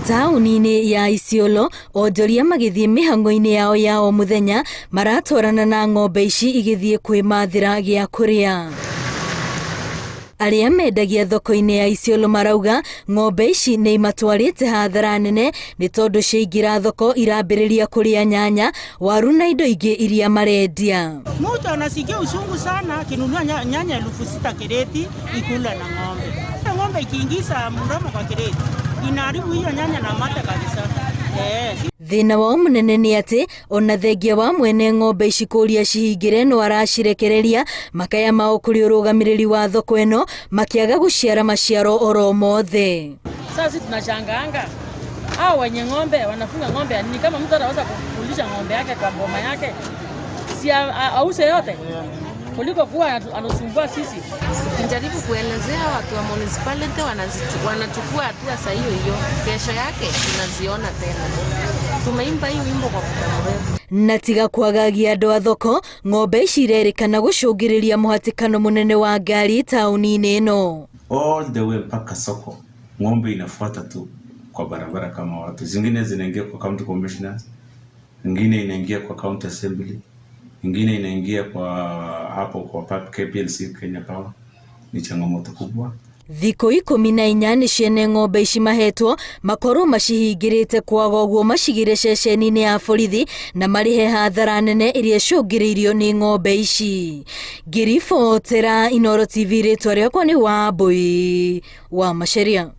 Tauni-inĩ ya Isiolo onjoria magithie mihango-inĩ yao ya o muthenya maratwarana na ng'ombe ici igithie kwĩmathĩra gĩa kũrĩa. Arĩa mendagia thoko-inĩ ya Isiolo marauga ng'ombe ici nĩ imatwarĩte hathara nene nĩ tondũ ciaingĩra thoko irambĩrĩria kũrĩa nyanya, waru na indo ingĩ iria marendia. Mtu anasikia ushungu sana akinunua nyanya 6,000 kireti ikula na ng'ombe. Ng'ombe ikiingiza mdomo kwa kireti inaharibu hiyo nyanya na mate kabisa. Thina wao munene nĩ atĩ ona thengia wa mwene ng'ombe ici kũria cihingĩre no aracirekereria makaya mao kũrĩ ũrũgamĩrĩri wa thoko ĩno makiaga gũciara maciaro oro mothe. Sasa tunashangaanga hao wenye ng'ombe wanafunga ng'ombe ni kama mtu anaweza kulisha ng'ombe yake kwa boma yake si ause yote kuliko kuwa anasumbua sisi. Tunajaribu kuelezea watu wa municipality wanachukua hatua saa hiyo, kesho yake tunaziona tena. Tumeimba hii wimbo kwa muda mrefu. Na tiga kwagagia andũ a thoko, ng'ombe ici irerĩkana gũcũngĩrĩria mũhatĩkano mũnene wa ngari taũni-inĩ ĩno. All the way mpaka soko ng'ombe inafuata tu kwa barabara kama watu. Zingine zinaingia kwa county commissioners, zingine inaingia kwa county assembly, ingine inaingia kwa hapo kwa KPLC Kenya Power. Ni changamoto kubwa. Thikũ 14 nĩ ciene ng'ombe ici mahetwo makorwo macihingĩrĩte kwaga ũguo macigire ceceni-inĩ ya borithi na marihe hathara nene iria icũngĩrĩirio nĩ ng'ombe ici. Ngĩribotera Inooro TV, rĩtwa rĩakwa nĩ Wambui wa Macharia.